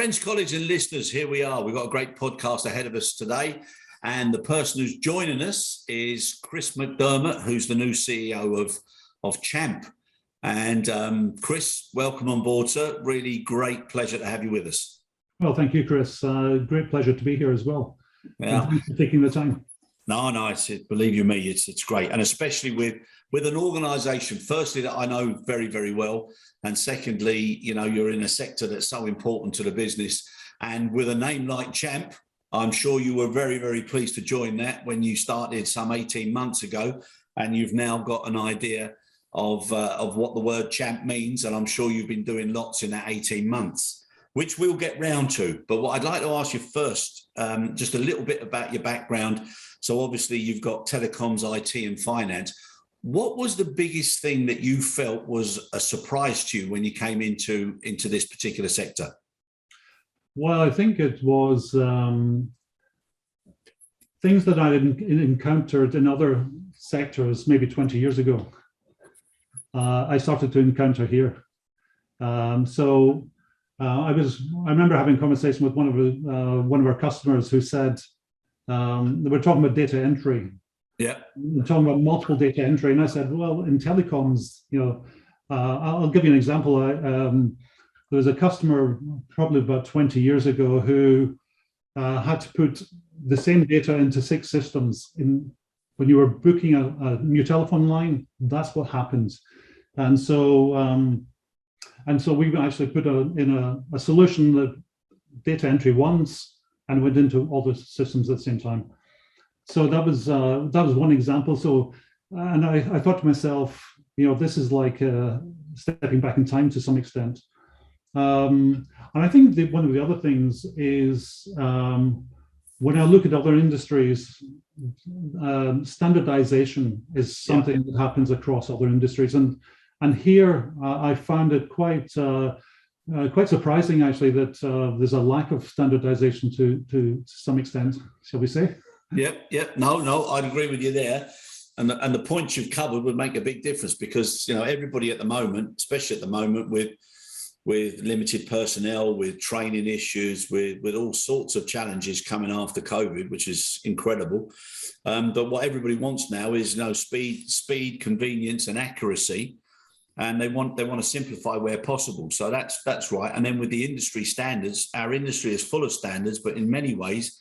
Friends, colleagues and listeners, here we are. We've got a great podcast ahead of us today. And the person who's joining us is Chris McDermott, who's the new CEO of CHAMP. And Chris, welcome on board, sir. Really great pleasure to have you with us. Well, thank you, Chris. Great pleasure to be here as well. Yeah. Thanks for taking the time. No, believe you me, it's great. And especially with an organisation, firstly, that I know very, very well. And secondly, you know, you're in a sector that's so important to the business. And with a name like CHAMP, I'm sure you were very, very pleased to join that when you started some 18 months ago. And you've now got an idea of what the word CHAMP means. And I'm sure you've been doing lots in that 18 months, which we'll get round to. But what I'd like to ask you first, just a little bit about your background. So obviously you've got telecoms, IT and finance. What was the biggest thing that you felt was a surprise to you when you came into this particular sector? Well, I think it was things that I encountered in other sectors maybe 20 years ago. I started to encounter here. I remember having a conversation with one of our customers who said, they were talking about data entry. Yeah. Talking about multiple data entry. And I said, well, in telecoms, you know, I'll give you an example. There was a customer probably about 20 years ago who had to put the same data into 6 systems. When you were booking a new telephone line, that's what happens. And so we actually put in a solution that data entry once and went into all the systems at the same time. So that was one example. So, and I thought to myself, you know, this is like stepping back in time to some extent. And I think that one of the other things is when I look at other industries, standardization is something that happens across other industries. And here I found it quite surprising, actually, that there's a lack of standardization to some extent, shall we say? Yep. No, I'd agree with you there. And the points you've covered would make a big difference because, you know, everybody at the moment, especially at the moment with limited personnel, with training issues, with all sorts of challenges coming after COVID, which is incredible. But what everybody wants now is, you know, speed, convenience and accuracy. And they want to simplify where possible. So that's right. And then with the industry standards, our industry is full of standards, but in many ways,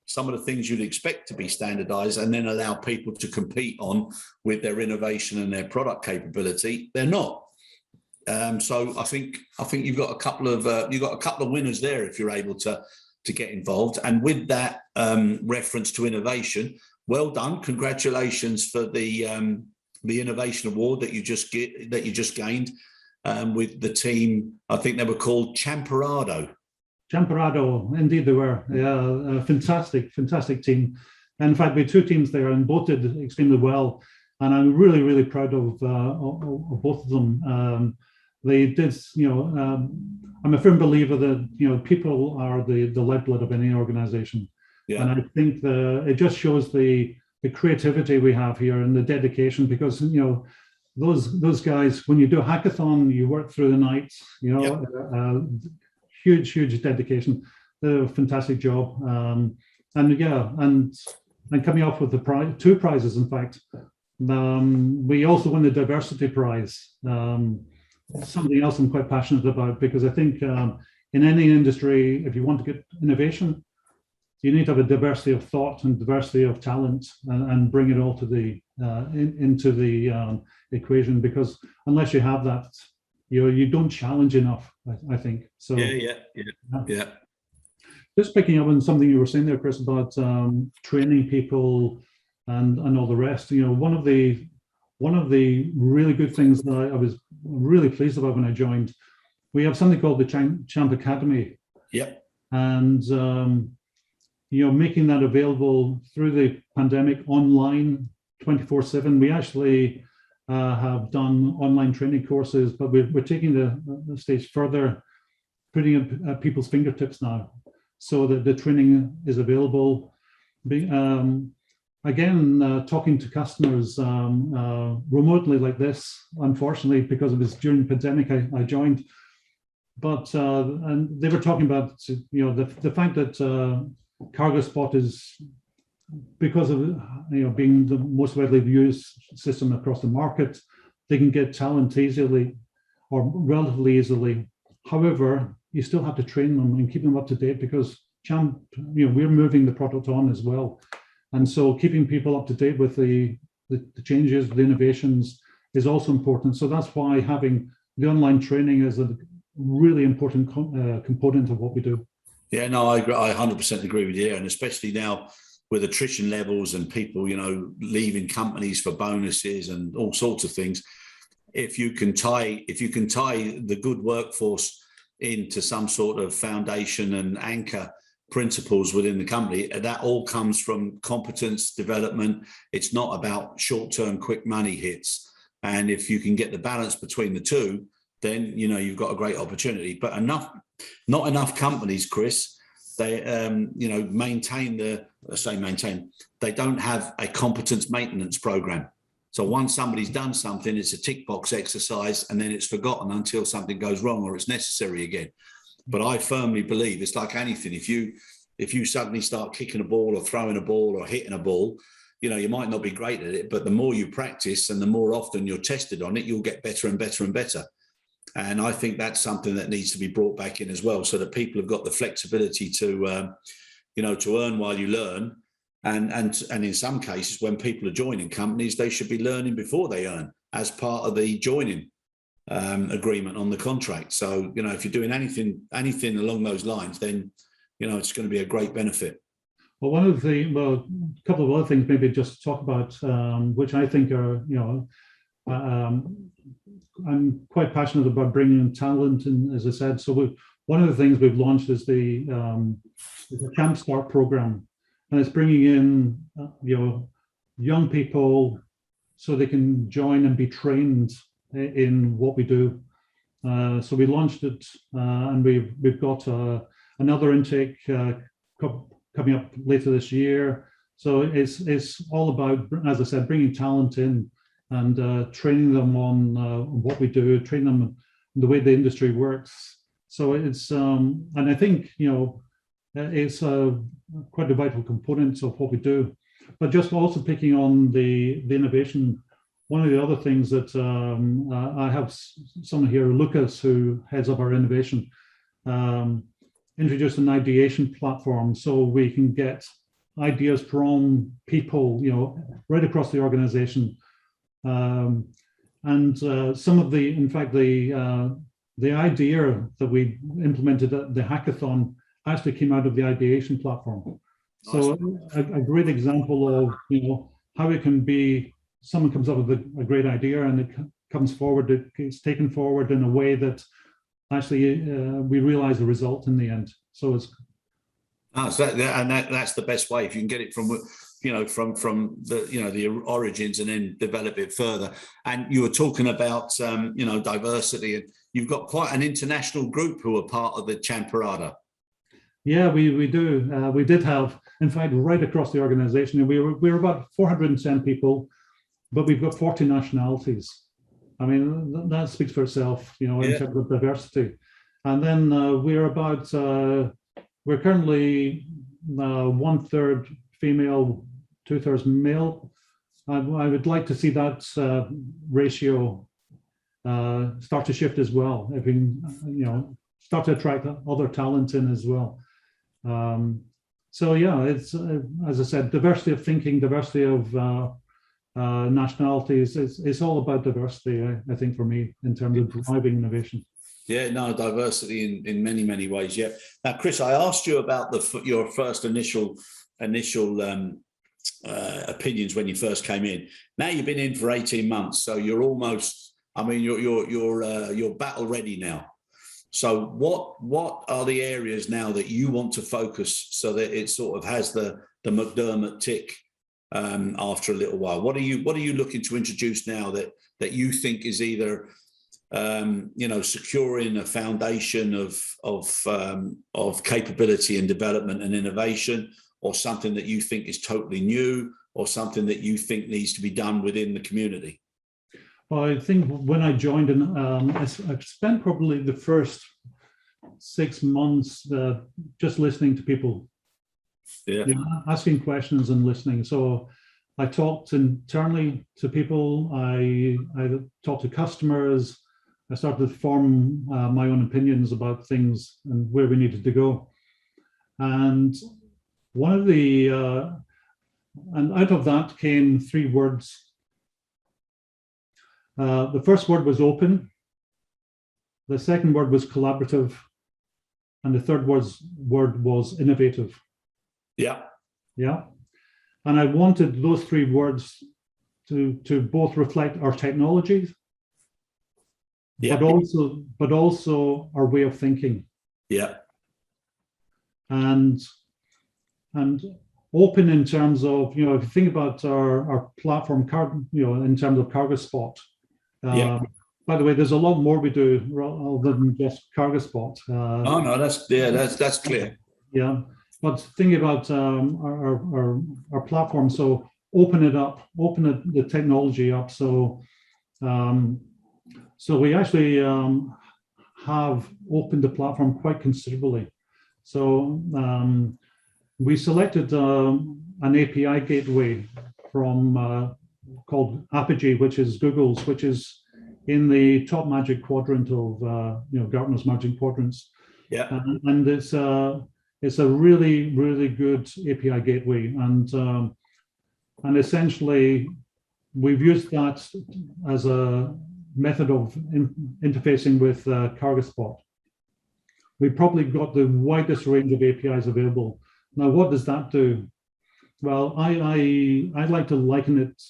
some of the things you'd expect to be standardized and then allow people to compete on with their innovation and their product capability, they're not. So I think you've got a couple of winners there if you're able to get involved. And with that reference to innovation, well done. Congratulations for the innovation award that you just gained with the team. I think they were called Champarado. Champarado, indeed they were. Yeah, a fantastic team. And in fact, we had 2 teams there and both did extremely well. And I'm really, really proud of both of them. They did, you know, I'm a firm believer that, you know, people are the lifeblood of any organization. Yeah. And I think it just shows the creativity we have here and the dedication, because, you know, those guys, when you do a hackathon, you work through the night, you know, huge dedication. They do a fantastic job. And coming up with the 2 prizes, in fact. We also won the diversity prize. Something else I'm quite passionate about, because I think in any industry, if you want to get innovation, you need to have a diversity of thought and diversity of talent and bring it all to into the equation, because unless you have that, you don't challenge enough, I think. So yeah. Just picking up on something you were saying there, Chris, about training people and all the rest. You know, one of the really good things that I was really pleased about when I joined, we have something called the CHAMP Academy. Yep. And you know, making that available through the pandemic online 24/7. We actually have done online training courses, but we're taking the stage further, putting it at people's fingertips now, so that the training is available. Again, talking to customers remotely like this, unfortunately, because it was during the pandemic I joined. but and they were talking about the fact that CargoSpot is, because of being the most widely used system across the market, they can get talent easily or relatively easily. However, you still have to train them and keep them up to date, because CHAMP, we're moving the product on as well, and so keeping people up to date with the changes, the innovations is also important. So that's why having the online training is a really important component of what we do. Yeah, no, I agree. I 100% agree with you, and especially now with attrition levels and people, leaving companies for bonuses and all sorts of things. If you can tie the good workforce into some sort of foundation and anchor principles within the company, that all comes from competence development. It's not about short-term quick money hits. And if you can get the balance between the two, then you've got a great opportunity. But not enough companies, Chris, they they don't have a competence maintenance program. So once somebody's done something, it's a tick box exercise, and then it's forgotten until something goes wrong or it's necessary again. But I firmly believe it's like anything. If you suddenly start kicking a ball or throwing a ball or hitting a ball, you might not be great at it, but the more you practice and the more often you're tested on it, you'll get better and better and better. And I think that's something that needs to be brought back in as well, so that people have got the flexibility to earn while you learn. And in some cases, when people are joining companies, they should be learning before they earn, as part of the joining agreement on the contract. So, if you're doing anything along those lines, then, it's going to be a great benefit. Well, a couple of other things maybe just to talk about, which I think are, I'm quite passionate about bringing in talent, and as I said, so one of the things we've launched is the CHAMP Start program, and it's bringing in young people so they can join and be trained in what we do. So we launched it, and we've got another intake coming up later this year. So it's all about, as I said, bringing talent in and training them on what we do, training them on the way the industry works. So it's, and I think, it's quite a vital component of what we do. But just also picking on the innovation, one of the other things that I have someone here, Lucas, who heads up our innovation, introduced an ideation platform so we can get ideas from people, right across the organization. And some of in fact, the idea that we implemented at the hackathon actually came out of the ideation platform. Nice. So a great example of, how it can be, someone comes up with a great idea and it comes forward, it's taken forward in a way that actually we realize the result in the end. So it's that's the best way, if you can get it from from the origins and then develop it further. And you were talking about diversity, and you've got quite an international group who are part of the CHAMP Parada. Yeah, we do. We did have, in fact, right across the organization, we're about 410 people, but we've got 40 nationalities. I mean, that speaks for itself, in terms of diversity. And then we're currently 1/3 female, 2/3 male. I would like to see that ratio start to shift as well. If we can, start to attract other talent in as well. So yeah, it's as I said, diversity of thinking, diversity of nationalities. It's all about diversity, I think, for me, in terms of driving innovation. Yeah, no, diversity in many, many ways. Yeah. Now, Chris, I asked you about your first initial opinions when you first came in. Now you've been in for 18 months, so you're almost, you're battle ready now. So what are the areas now that you want to focus so that it sort of has the McDermott tick after a little while? What are you looking to introduce now that you think is either securing a foundation of capability and development and innovation, or something that you think is totally new, or something that you think needs to be done within the community? Well, I think when I joined, and I spent probably the first 6 months just listening to people, asking questions and listening. So I talked internally to people. I talked to customers. I started to form my own opinions about things and where we needed to go. And one of the and out of that came 3 words. The first word was open. The second word was collaborative. And the third word was innovative. Yeah. Yeah. And I wanted those 3 words to both reflect our technologies, but also our way of thinking. Yeah. And open in terms of, you know, if you think about our platform, you know, in terms of Cargospot. By the way, there's a lot more we do other than just Cargospot. Oh no, that's clear. Yeah, but thinking about our platform, so open it up, open the technology up. So we actually have opened the platform quite considerably. So we selected an API gateway from called Apigee, which is Google's, which is in the top magic quadrant of you know, Gartner's magic quadrants. Yeah, and it's a really, really good API gateway, and essentially we've used that as a method of interfacing with Cargospot. We've probably got the widest range of APIs available. Now, what does that do? Well, I like to liken it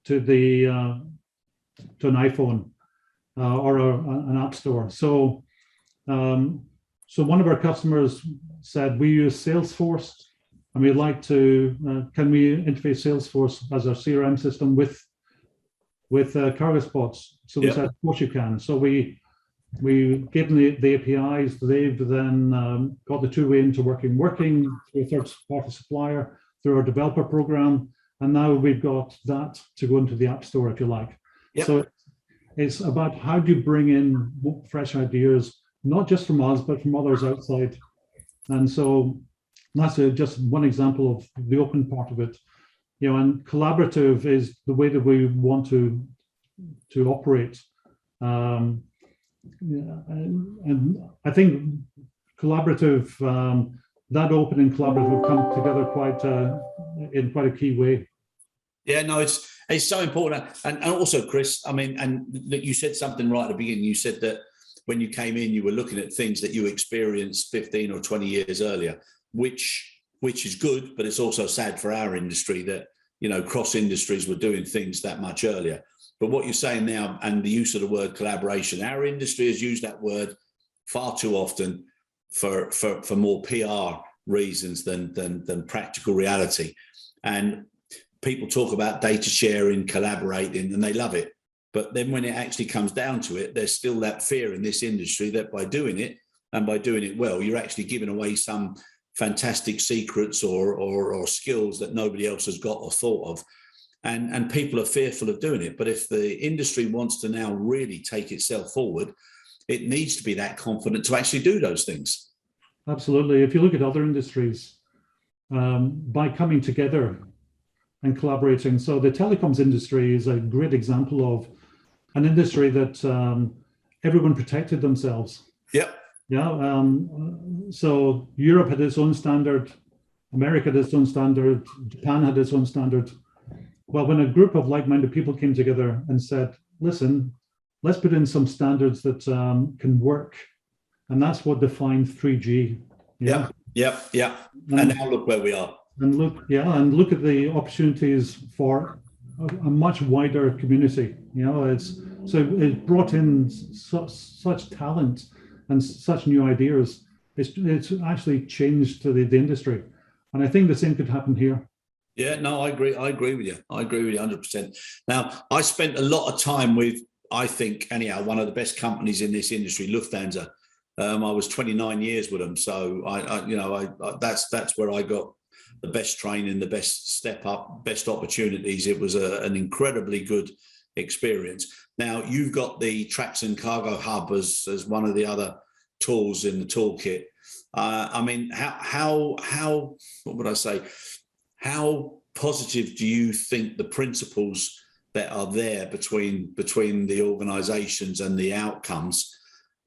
to to an iPhone or an app store. So one of our customers said, we use Salesforce, and we'd like to, can we interface Salesforce as our CRM system with Cargospots? So we said, of course you can. So we gave them the APIs. They've then got the 2-way into working through a third-party supplier, through our developer program, and now we've got that to go into the App Store, if you like. Yep. So it's about how do you bring in fresh ideas, not just from us, but from others outside. And so that's just one example of the open part of it. You know, and collaborative is the way that we want to operate. And I think collaborative, that open and collaborative have come together in quite a key way. Yeah, no, it's so important. And also, Chris, I mean, and you said something right at the beginning. You said that when you came in, you were looking at things that you experienced 15 or 20 years earlier, which is good, but it's also sad for our industry that, you know, cross industries were doing things that much earlier. But what you're saying now, and the use of the word collaboration, our industry has used that word far too often for more PR reasons than practical reality. And people talk about data sharing, collaborating, and they love it. But then when it actually comes down to it, there's still that fear in this industry that by doing it, and by doing it well, you're actually giving away some fantastic secrets or skills that nobody else has got or thought of. And people are fearful of doing it. But if the industry wants to now really take itself forward, it needs to be that confident to actually do those things. Absolutely. If you look at other industries, by coming together and collaborating. So the telecoms industry is a great example of an industry that everyone protected themselves. Yep. Yeah. So Europe had its own standard, America had its own standard, Japan had its own standard. Well, when a group of like-minded people came together and said, listen, let's put in some standards that can work. And that's what defined 3G. Yeah. And now look where we are. And look at the opportunities for a much wider community. You know, it brought in such talent and such new ideas. It's actually changed to the industry, and I think the same could happen here. Yeah, no, I agree with you. I agree with you 100%. Now, I spent a lot of time with, I think, anyhow, one of the best companies in this industry, Lufthansa. I was 29 years with them, so that's where I got the best training, the best step up, best opportunities. It was an incredibly good experience. Now, you've got the Traction Cargo Hub as one of the other tools in the toolkit. I mean, how what would I say? How positive do you think the principles that are there between the organisations and the outcomes?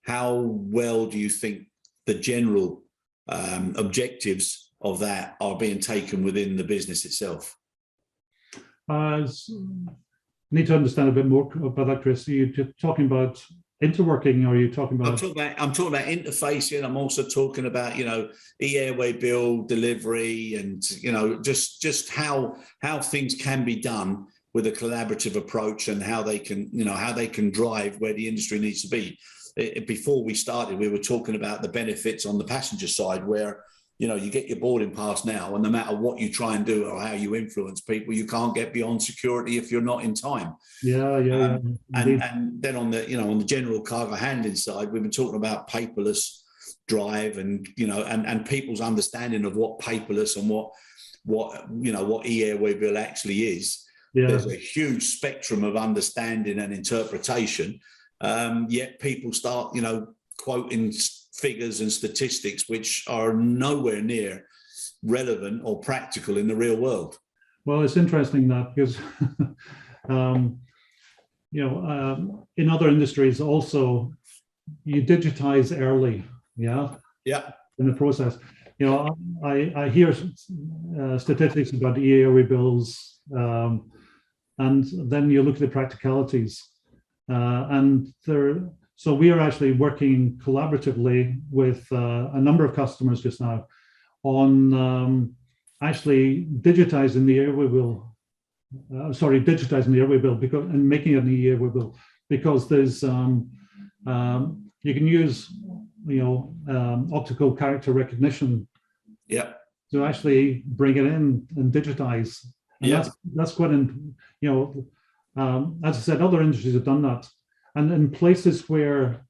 How well do you think the general objectives of that are being taken within the business itself? Need to understand a bit more about that, Chris. Are you talking about interworking, or are you talking about? I'm talking about interfacing. I'm also talking about, you know, e-airway build, delivery, and, you know, just how things can be done with a collaborative approach, and how they can, you know, how they can drive where the industry needs to be. Before we started, we were talking about the benefits on the passenger side, where, you know, you get your boarding pass now, and no matter what you try and do or how you influence people, you can't get beyond security if you're not in time. Yeah. And then on the, you know, on the general cargo handling side, we've been talking about paperless drive, and, you know, and people's understanding of what paperless and what you know, what e-airway bill actually is. Yeah. There's a huge spectrum of understanding and interpretation. Yet people start, you know, quoting figures and statistics which are nowhere near relevant or practical in the real world. Well, it's interesting that, because you know, in other industries also, you digitize early, yeah, in the process. You know, I hear statistics about e-airway bills, and then you look at the practicalities, and there. So we are actually working collaboratively with a number of customers just now on actually digitizing the airway bill. Digitizing the airway bill and making it an e-airway bill, because there's you can use, you know, optical character recognition. Yeah. To actually bring it in and digitize. And that's quite, you know, as I said, other industries have done that. And in places where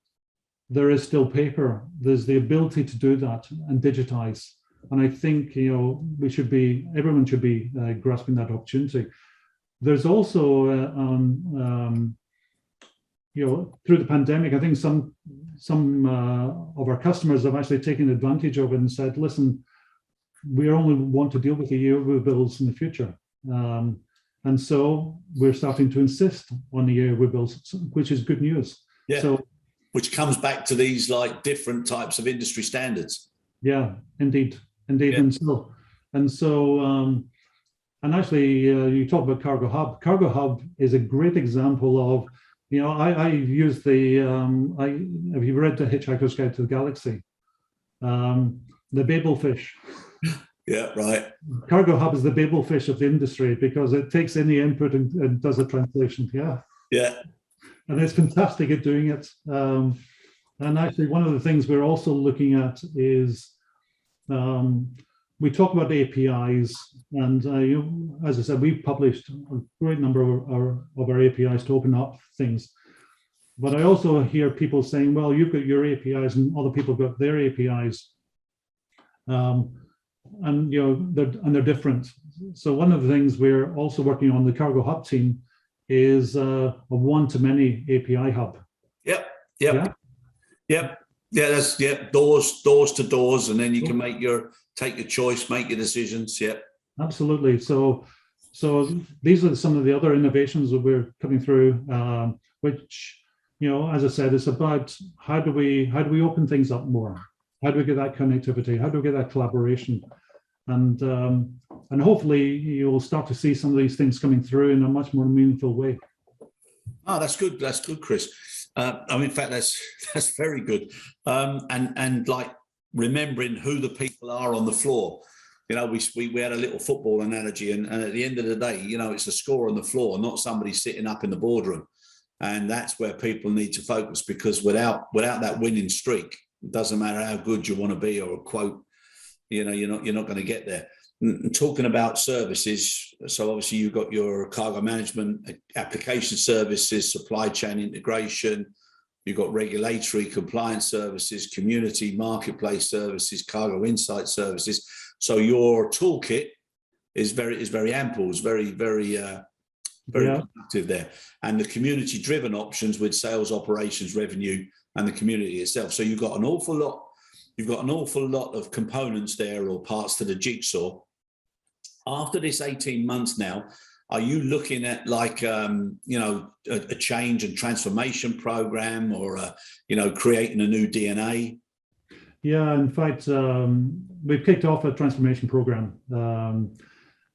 there is still paper, there's the ability to do that and digitize. And I think, you know, everyone should be grasping that opportunity. There's also, you know, through the pandemic, I think some of our customers have actually taken advantage of it and said, listen, we only want to deal with the airway bills in the future. And so we're starting to insist on the airway bills, which is good news. Yeah. So, which comes back to these like different types of industry standards. Yeah, indeed. Yeah. And actually, you talk about Cargo Hub. Cargo Hub is a great example of, you know, I use the, have you read The Hitchhiker's Guide to the Galaxy? The Babel fish. Yeah, right. Cargo Hub is the Babel fish of the industry, because it takes in the input and does a translation. Yeah. Yeah. And it's fantastic at doing it. And actually, one of the things we're also looking at is, we talk about APIs, and you know, as I said, we've published a great number of our APIs to open up things. But I also hear people saying, well, you've got your APIs and other people got their APIs. And you know, they're different. So one of the things we're also working on, the Cargo Hub team, is a one-to-many API hub. Yep. That's doors to doors, and then you can take your choice, make your decisions. Yep. Absolutely. So these are some of the other innovations that we're coming through, which, you know, as I said, it's about how do we open things up more. How do we get that connectivity? How do we get that collaboration? And hopefully you'll start to see some of these things coming through in a much more meaningful way. Oh, that's good. That's good, Chris. I mean, in fact, that's very good. And like remembering who the people are on the floor. You know, we had a little football analogy, and at the end of the day, you know, it's a score on the floor, not somebody sitting up in the boardroom. And that's where people need to focus, because without that winning streak, it doesn't matter how good you want to be or a quote, you know, you're not going to get there. And talking about services, so obviously you've got your cargo management, application services, supply chain integration, you've got regulatory compliance services, community marketplace services, cargo insight services. So your toolkit is very ample, is very very productive there. And the community-driven options with sales, operations, revenue, and the community itself. So you've got an awful lot of components there, or parts to the jigsaw. After this 18 months now, are you looking at like, a change and transformation program, or, creating a new DNA? Yeah, in fact, we've kicked off a transformation program.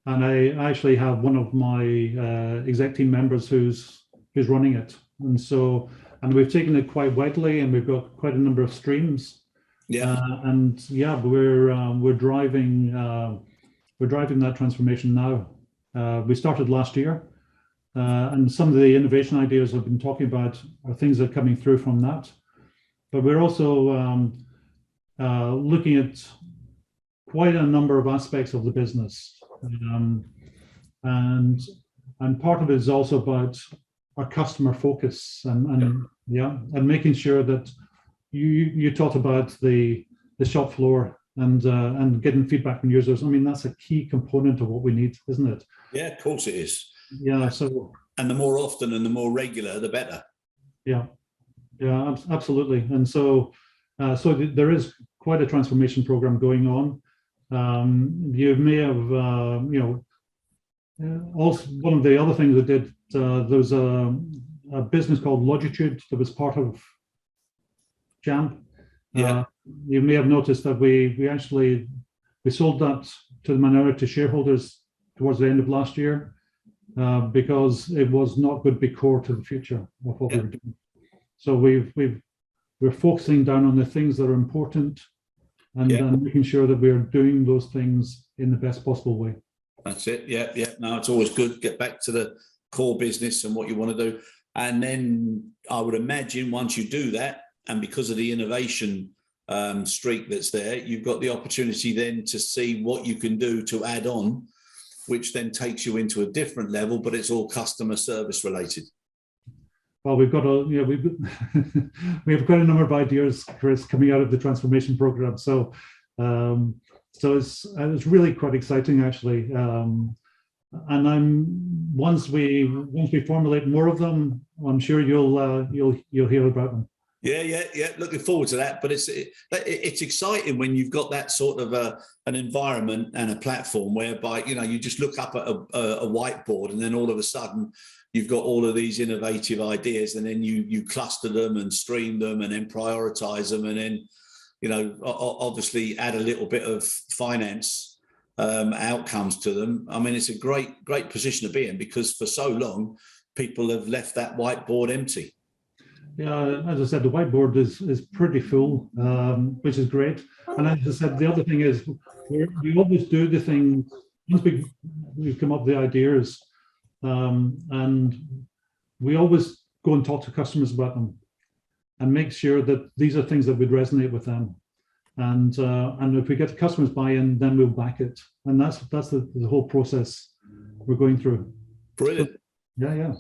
And I actually have one of my exec team members who's running it. And we've taken it quite widely, and we've got quite a number of streams. Yeah. We're driving that transformation now. We started last year, and some of the innovation ideas I've been talking about are things that are coming through from that. But we're also looking at quite a number of aspects of the business, and part of it is also about our customer focus and making sure that you talked about the shop floor and getting feedback from users. I mean, that's a key component of what we need, isn't it? Yeah, of course it is. Yeah. And the more often and the more regular, the better. Yeah, absolutely. And so there is quite a transformation program going on. You may have, also one of the other things we did, there was a business called Longitude that was part of CHAMP. Yeah. You may have noticed that we actually sold that to the minority shareholders towards the end of last year, because it was not going to be core to the future of what we were doing. So we're focusing down on the things that are important, and making sure that we're doing those things in the best possible way. That's it. Yeah. No, it's always good. Get back to the core business and what you want to do. And then I would imagine once you do that, and because of the innovation streak that's there, you've got the opportunity then to see what you can do to add on, which then takes you into a different level, but it's all customer service related. Well, we've got we have quite a number of ideas, Chris, coming out of the transformation program. So it's really quite exciting, actually. And once we formulate more of them, I'm sure you'll hear about them. Yeah. Looking forward to that. But it's exciting when you've got that sort of an environment and a platform whereby you just look up at a whiteboard, and then all of a sudden you've got all of these innovative ideas, and then you cluster them and stream them, and then prioritize them, and then obviously add a little bit of finance outcomes to them. I mean, it's a great position to be in, because for so long people have left that whiteboard empty. Yeah, as I said, the whiteboard is pretty full, which is great. And as I said, the other thing is we always do the things once we've come up with the ideas, and we always go and talk to customers about them and make sure that these are things that would resonate with them. And if we get the customers buy-in, then we'll back it. And that's the whole process we're going through. Brilliant. Yeah.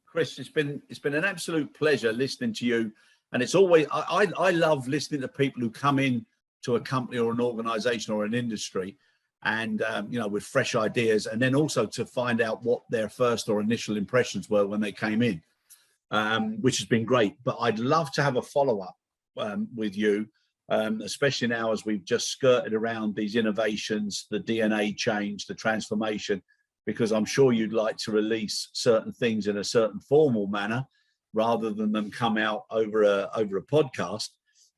Chris, it's been an absolute pleasure listening to you, and it's always I love listening to people who come in to a company or an organization or an industry, and with fresh ideas, and then also to find out what their first or initial impressions were when they came in, which has been great. But I'd love to have a follow-up with you, especially now as we've just skirted around these innovations, the DNA change, the transformation, because I'm sure you'd like to release certain things in a certain formal manner rather than them come out over a podcast.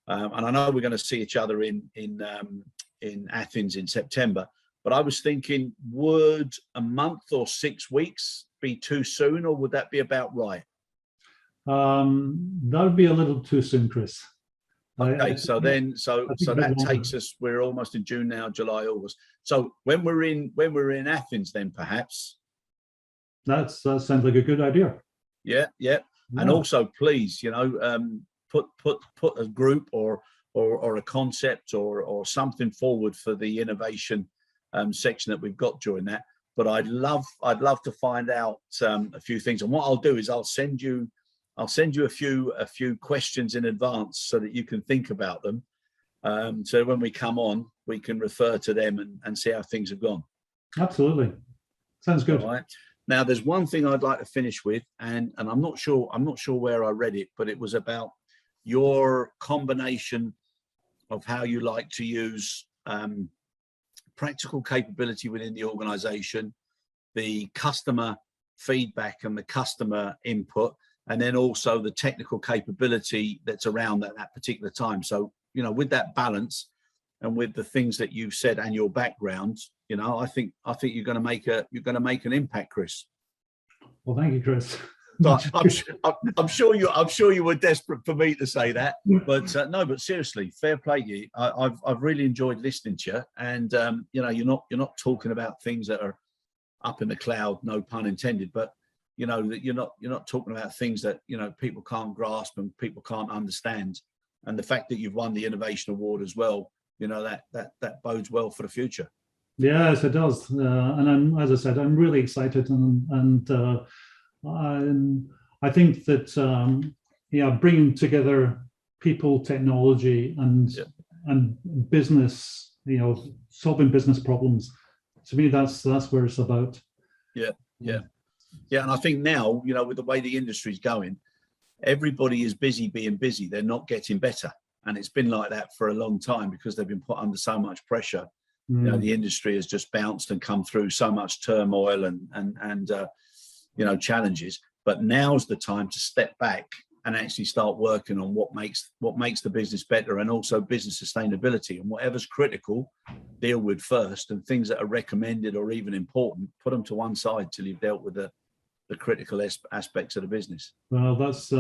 And I know we're going to see each other in Athens in September, but I was thinking, would a month or 6 weeks be too soon, or would that be about right? That would be a little too soon, Chris. Okay, so that takes us. We're almost in June now, July, August. So when we're in Athens, then perhaps. That sounds like a good idea. Yeah. And also, please, put a group or a concept or something forward for the innovation section that we've got during that. But I'd love to find out a few things. And what I'll do is I'll send you a few questions in advance so that you can think about them. So when we come on, we can refer to them and see how things have gone. Absolutely. Sounds good. All right. Now, there's one thing I'd like to finish with, and I'm not sure where I read it, but it was about your combination of how you like to use practical capability within the organization, the customer feedback and the customer input, and then also the technical capability that's around at that particular time. So, you know, with that balance and with the things that you've said and your background, you know, I think you're going to make an impact, Chris. Well, thank you, Chris. So I'm sure you were desperate for me to say that, but no, but seriously, fair play to you. I've really enjoyed listening to you, and you know, you're not talking about things that are up in the cloud, no pun intended, but you know that you're not talking about things that, you know, people can't grasp and people can't understand. And the fact that you've won the innovation award as well, you know, that bodes well for the future. Yes, it does. And as I said, I'm really excited, and I think that bringing together people, technology, and business, you know, solving business problems, to me, that's where it's about. Yeah. And I think now, you know, with the way the industry's going, everybody is busy being busy. They're not getting better, and it's been like that for a long time because they've been put under so much pressure. You know, the industry has just bounced and come through so much turmoil and you know, challenges. But now's the time to step back and actually start working on what makes the business better, and also business sustainability, and whatever's critical, deal with first, and things that are recommended or even important, put them to one side till you've dealt with the critical aspects of the business. Well, that's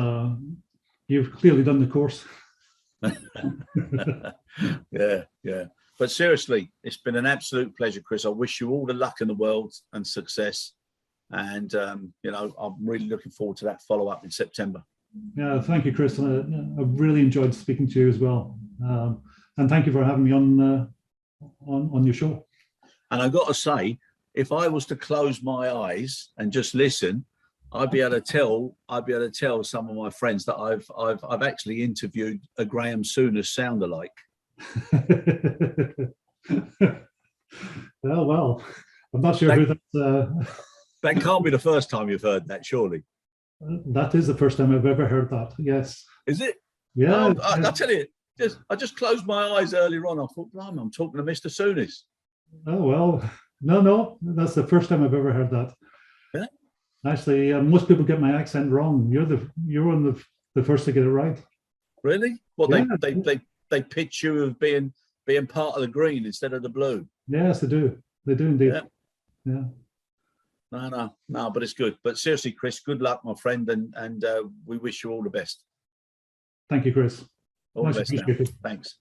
you've clearly done the course. Yeah. But seriously, it's been an absolute pleasure, Chris. I wish you all the luck in the world and success. And, you know, I'm really looking forward to that follow-up in September. Yeah, thank you, Chris. I really enjoyed speaking to you as well. And thank you for having me on your show. And I've got to say, if I was to close my eyes and just listen, I'd be able to tell some of my friends that I've actually interviewed a Graham Souness sound-alike. Well, I'm not sure who that's. That can't be the first time you've heard that, surely. That is the first time I've ever heard that. Yes. Is it? Yeah. I tell you, I just closed my eyes earlier on. I thought, blimey, I'm talking to Mr. Souness. Oh well, no, that's the first time I've ever heard that. Yeah. Actually, most people get my accent wrong. You're one of the first to get it right. Really? Well, yeah. They pitch you as being part of the green instead of the blue. Yes, they do. They do indeed. Yeah. No, but it's good. But seriously, Chris, good luck, my friend, and we wish you all the best. Thank you, Chris. All the best now. Thanks.